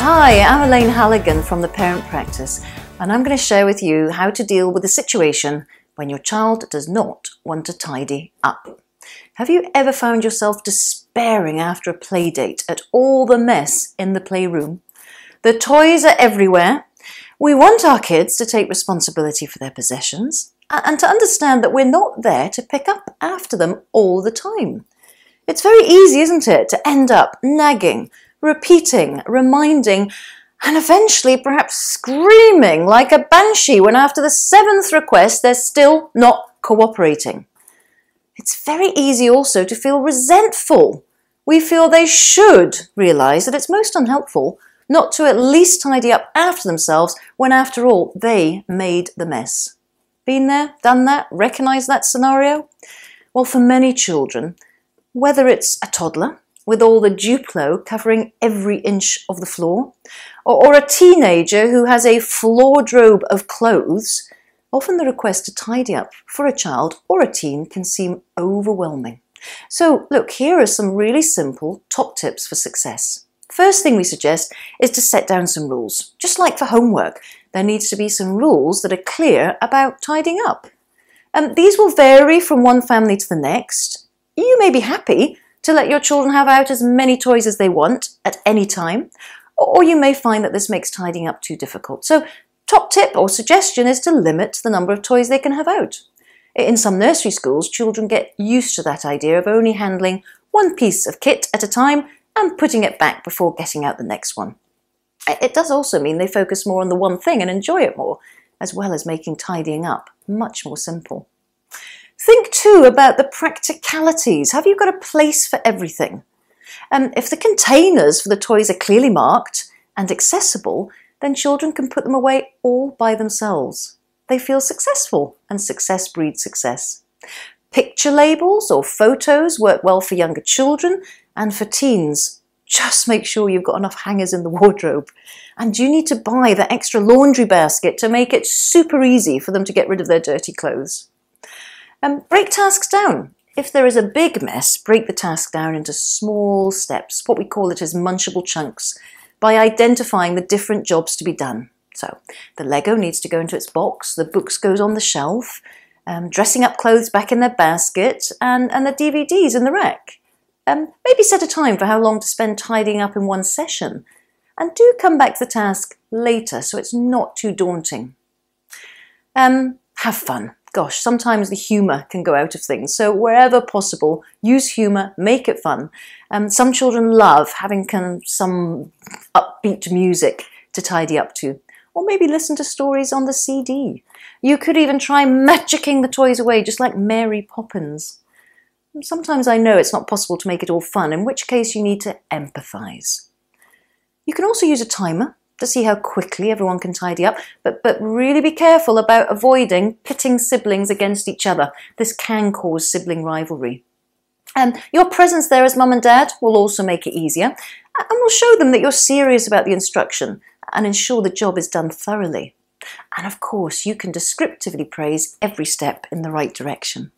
Hi, I'm Elaine Halligan from the Parent Practice, and I'm going to share with you how to deal with a situation when your child does not want to tidy up. Have you ever found yourself despairing after a play date at all the mess in the playroom? The toys are everywhere. We want our kids to take responsibility for their possessions and to understand that we're not there to pick up after them all the time. It's very easy, isn't it, to end up nagging, repeating, reminding, and eventually perhaps screaming like a banshee when after the 7th request they're still not cooperating. It's very easy also to feel resentful. We feel they should realise that it's most unhelpful not to at least tidy up after themselves when after all they made the mess. Been there, done that, recognise that scenario? Well, for many children, whether it's a toddler with all the duplo covering every inch of the floor, or a teenager who has a floordrobe of clothes, often the request to tidy up for a child or a teen can seem overwhelming. So look, here are some really simple top tips for success. First thing we suggest is to set down some rules. Just like for homework, there needs to be some rules that are clear about tidying up. These will vary from one family to the next. You may be happy to let your children have out as many toys as they want at any time, or you may find that this makes tidying up too difficult. So top tip or suggestion is to limit the number of toys they can have out. In some nursery schools, children get used to that idea of only handling one piece of kit at a time and putting it back before getting out the next one. It does also mean they focus more on the one thing and enjoy it more, as well as making tidying up much more simple. Think too about the practicalities. Have you got a place for everything? If the containers for the toys are clearly marked and accessible, then children can put them away all by themselves. They feel successful, and success breeds success. Picture labels or photos work well for younger children, and for teens, just make sure you've got enough hangers in the wardrobe. And you need to buy the extra laundry basket to make it super easy for them to get rid of their dirty clothes. Break tasks down. If there is a big mess, break the task down into small steps, what we call it as munchable chunks, by identifying the different jobs to be done. So the Lego needs to go into its box, the books goes on the shelf, dressing up clothes back in their basket, and the DVDs in the rack. Maybe set a time for how long to spend tidying up in one session, and do come back to the task later so it's not too daunting. Have fun. Gosh, sometimes the humour can go out of things, so wherever possible, use humour, make it fun. Some children love having some upbeat music to tidy up to, or maybe listen to stories on the CD. You could even try magicking the toys away, just like Mary Poppins. Sometimes I know it's not possible to make it all fun, in which case you need to empathise. You can also use a timer to see how quickly everyone can tidy up, but really be careful about avoiding pitting siblings against each other. This can cause sibling rivalry. Your presence there as mum and dad will also make it easier, and will show them that you're serious about the instruction and ensure the job is done thoroughly. And of course, you can descriptively praise every step in the right direction.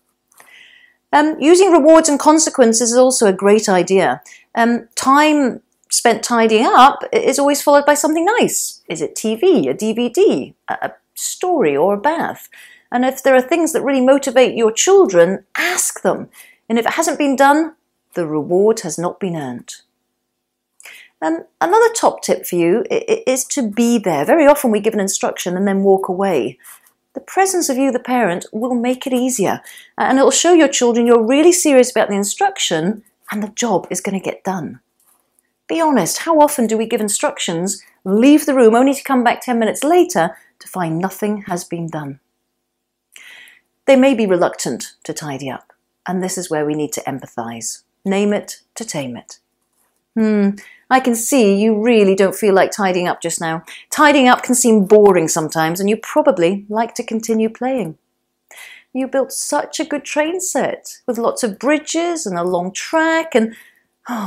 Using rewards and consequences is also a great idea. Time spent tidying up is always followed by something nice. Is it TV, a DVD, a story, or a bath? And if there are things that really motivate your children, ask them. And if it hasn't been done, the reward has not been earned. Another top tip for you is to be there. Very often we give an instruction and then walk away. The presence of you, the parent, will make it easier, and it will show your children you're really serious about the instruction and the job is going to get done. Be honest, how often do we give instructions, leave the room only to come back 10 minutes later to find nothing has been done? They may be reluctant to tidy up, and this is where we need to empathise. Name it to tame it. I can see you really don't feel like tidying up just now. Tidying up can seem boring sometimes, and you probably like to continue playing. You built such a good train set with lots of bridges and a long track, and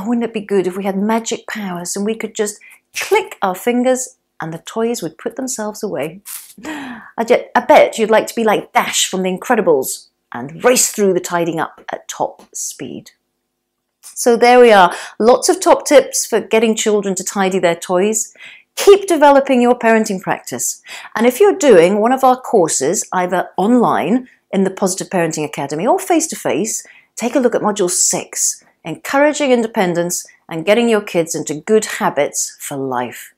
wouldn't it be good if we had magic powers and we could just click our fingers and the toys would put themselves away? I bet you'd like to be like Dash from The Incredibles and race through the tidying up at top speed. So there we are, lots of top tips for getting children to tidy their toys. Keep developing your parenting practice. And if you're doing one of our courses, either online in the Positive Parenting Academy or face-to-face, take a look at Module 6, Encouraging Independence and Getting Your Kids into Good Habits for Life.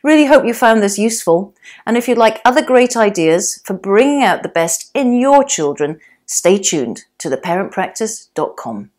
Really hope you found this useful. And if you'd like other great ideas for bringing out the best in your children, stay tuned to theparentpractice.com.